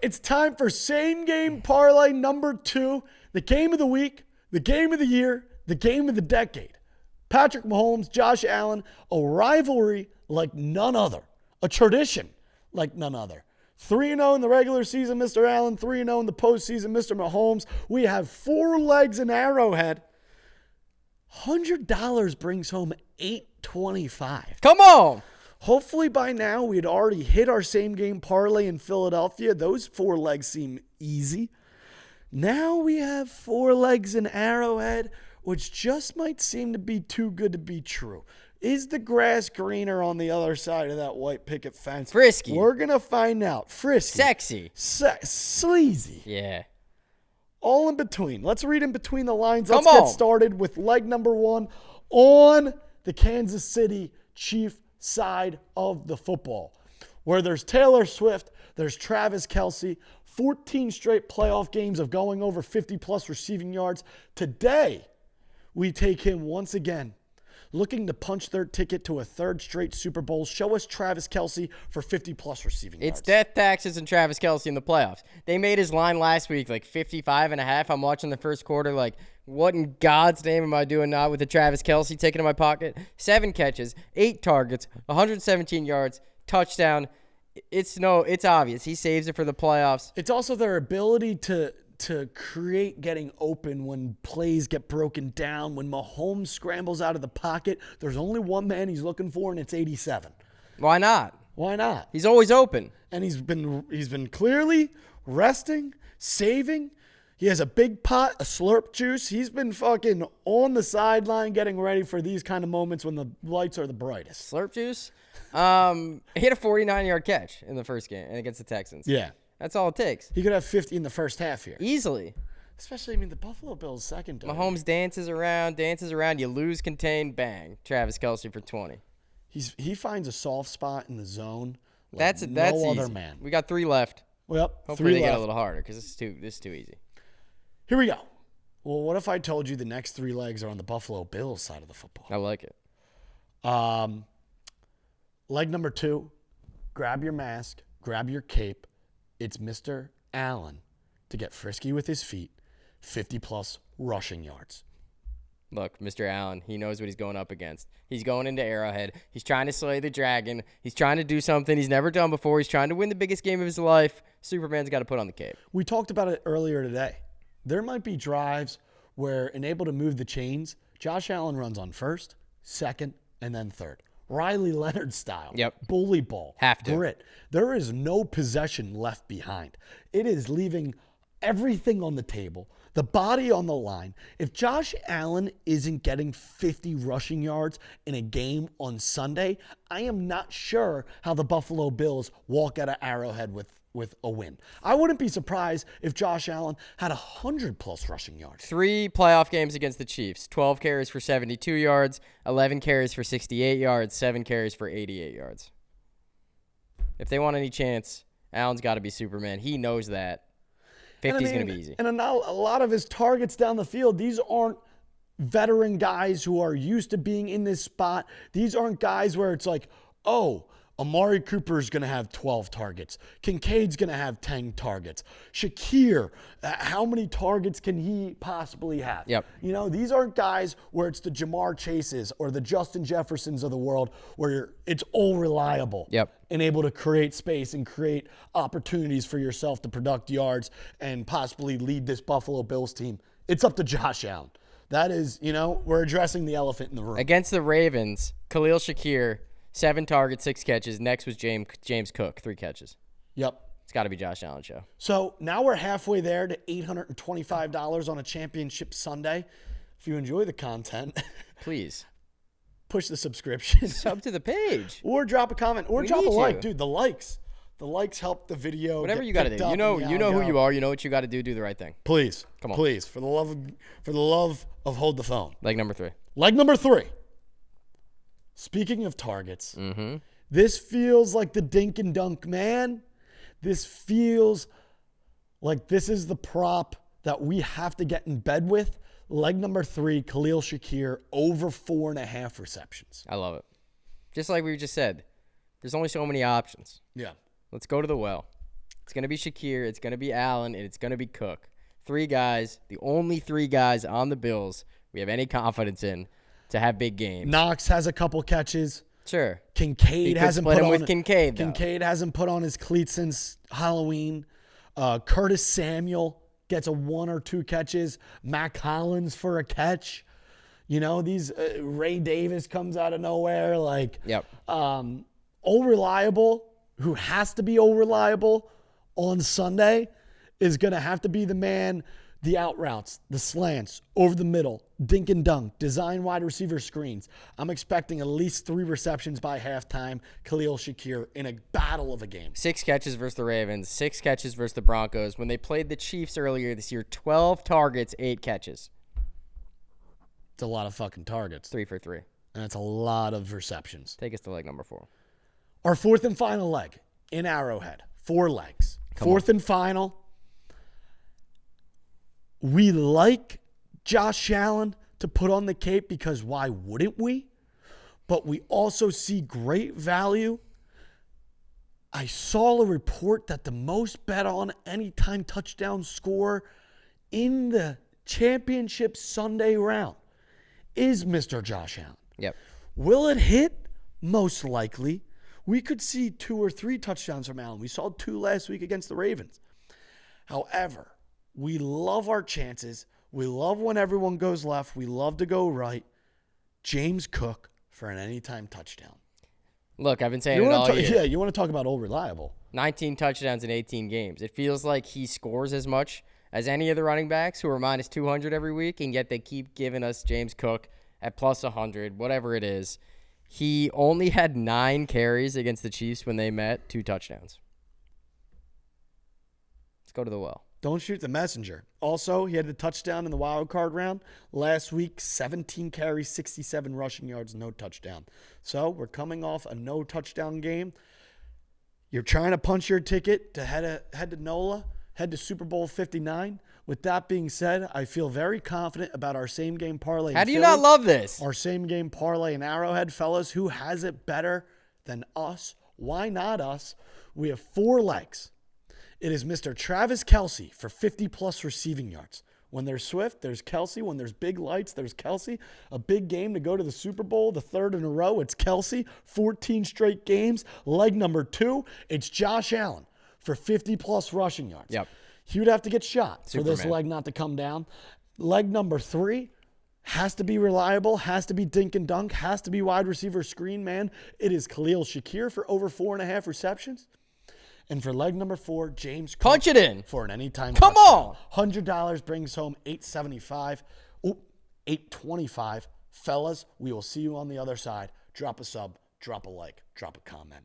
It's time for Same Game Parlay number 2. The game of the week, the game of the year, the game of the decade. Patrick Mahomes, Josh Allen, a rivalry like none other. A tradition like none other. 3-0 in the regular season, Mr. Allen. 3-0 in the postseason, Mr. Mahomes. We have 4 legs in Arrowhead. $100 brings home $825. Come on. Hopefully by now we had already hit our same game parlay in Philadelphia. Those 4 legs seem easy. Now we have 4 legs in Arrowhead, which just might seem to be too good to be true. Is the grass greener on the other side of that white picket fence? Frisky. We're going to find out. Frisky. Sexy. Sleazy. Yeah. All in between. Let's read in between the lines. Come Let's on. get started with leg number 1 on the Kansas City Chiefs side of the football, where there's Taylor Swift, there's Travis Kelce, 14 straight playoff games of going over 50-plus receiving yards. Today, we take him once again, looking to punch their ticket to a 3rd straight Super Bowl. Show us Travis Kelce for 50-plus receiving yards. It's death taxes and Travis Kelce in the playoffs. They made his line last week like 55.5. I'm watching the first quarter like, what in God's name am I doing now with the Travis Kelce taken in my pocket? 7 catches, 8 targets, 117 yards, touchdown. It's obvious. He saves it for the playoffs. It's also their ability to create getting open when plays get broken down. When Mahomes scrambles out of the pocket, there's only one man he's looking for, and it's 87. Why not? Why not? He's always open. And he's been clearly resting, saving. He has a big pot, a slurp juice. He's been fucking on the sideline getting ready for these kind of moments when the lights are the brightest. Slurp juice? He had a 49-yard catch in the first game against the Texans. Yeah. That's all it takes. He could have 50 in the first half here. Easily. Especially, the Buffalo Bills secondary. Mahomes dances around. You lose, contain, bang. Travis Kelce for 20. He finds a soft spot in the zone like That's no easy. other man. We got 3 left. Well, Hopefully 3 they left. get a little harder because this is too easy. Here we go. Well, what if I told you the next 3 legs are on the Buffalo Bills side of the football? I like it. Leg number 2, grab your mask, grab your cape. It's Mr. Allen to get frisky with his feet, 50-plus rushing yards. Look, Mr. Allen, he knows what he's going up against. He's going into Arrowhead. He's trying to slay the dragon. He's trying to do something he's never done before. He's trying to win the biggest game of his life. Superman's got to put on the cape. We talked about it earlier today. There might be drives where, able to move the chains, Josh Allen runs on 1st, 2nd, and then 3rd. Riley Leonard style. Yep. Bully ball. Have to. Grit. There is no possession left behind. It is leaving everything on the table, the body on the line. If Josh Allen isn't getting 50 rushing yards in a game on Sunday, I am not sure how the Buffalo Bills walk out of Arrowhead with a win. I wouldn't be surprised if Josh Allen had 100-plus rushing yards. 3 playoff games against the Chiefs. 12 carries for 72 yards, 11 carries for 68 yards, 7 carries for 88 yards. If they want any chance, Allen's got to be Superman. He knows that. 50 is going to be easy. And a lot of his targets down the field, these aren't veteran guys who are used to being in this spot. These aren't guys where it's like, oh, Amari Cooper's going to have 12 targets. Kincaid's going to have 10 targets. Shakir, how many targets can he possibly have? Yep. These aren't guys where it's the Jamar Chases or the Justin Jeffersons of the world where it's all reliable. Yep. And able to create space and create opportunities for yourself to product yards and possibly lead this Buffalo Bills team. It's up to Josh Allen. That is, we're addressing the elephant in the room. Against the Ravens, Khalil Shakir, 7 targets, 6 catches. Next was James Cook, 3 catches. Yep. It's got to be Josh Allen show. So now we're halfway there to $825 on a championship Sunday. If you enjoy the content, please push the subscription. Sub to the page. Or drop a comment. Or We drop a need like. you. Dude, the likes. The likes help the video. Whatever you got to do. You know who you are. You know what you got to do. Do the right thing. Please. Come on. Please. For the love of hold the phone. Leg number 3. Leg number 3. Speaking of targets, this feels like the dink and dunk, man. This feels like this is the prop that we have to get in bed with. Leg number 3, Khalil Shakir, over 4.5 receptions. I love it. Just like we just said, there's only so many options. Yeah. Let's go to the well. It's going to be Shakir, it's going to be Allen, and it's going to be Cook. 3 guys, the only 3 guys on the Bills we have any confidence in to have big games. Knox has a couple catches. Sure. Kincaid hasn't split put him on with Kincaid, though. Kincaid hasn't put on his cleats since Halloween. Curtis Samuel gets a 1 or 2 catches. Mac Hollins for a catch. You know, these Ray Davis comes out of nowhere. Like, Yep. Old Reliable, who has to be Old Reliable on Sunday, is going to have to be the man, the out routes, the slants, over the middle, dink and dunk, design wide receiver screens. I'm expecting at least 3 receptions by halftime. Khalil Shakir in a battle of a game. 6 catches versus the Ravens, 6 catches versus the Broncos. When they played the Chiefs earlier this year, 12 targets, 8 catches. It's a lot of fucking targets. 3 for 3. And it's a lot of receptions. Take us to leg number 4. Our fourth and final leg in Arrowhead. 4 legs. Fourth and final. We like Josh Allen to put on the cape because why wouldn't we? But we also see great value. I saw a report that the most bet on anytime touchdown score in the championship Sunday round is Mr. Josh Allen. Yep. Will it hit? Most likely. We could see 2 or 3 touchdowns from Allen. We saw 2 last week against the Ravens. However, we love our chances. We love when everyone goes left. We love to go right. James Cook for an anytime touchdown. Look, I've been saying it all year. Yeah, you want to talk about Old Reliable. 19 touchdowns in 18 games. It feels like he scores as much as any of the running backs who are minus 200 every week, and yet they keep giving us James Cook at plus 100, whatever it is. He only had 9 carries against the Chiefs when they met, 2 touchdowns. Let's go to the well. Don't shoot the messenger. Also, he had the touchdown in the wild card round. Last week, 17 carries, 67 rushing yards, no touchdown. So we're coming off a no touchdown game. You're trying to punch your ticket to head to NOLA, head to Super Bowl 59. With that being said, I feel very confident about our same game parlay. How do you not love this? Our same game parlay in Arrowhead, fellas. Who has it better than us? Why not us? We have 4 legs. It is Mr. Travis Kelce for 50-plus receiving yards. When there's Swift, there's Kelce. When there's big lights, there's Kelce. A big game to go to the Super Bowl, the 3rd in a row, it's Kelce. 14 straight games. Leg number 2, it's Josh Allen for 50-plus rushing yards. Yep. He would have to get shot for this Superman. leg not to come down. Leg number 3 has to be reliable, has to be dink and dunk, has to be wide receiver screen man. It is Khalil Shakir for over 4.5 receptions. And for leg number 4, James Cook Punch it in. for an anytime Come touchdown. on. $100 brings home $875. $825. Fellas, we will see you on the other side. Drop a sub, drop a like, drop a comment.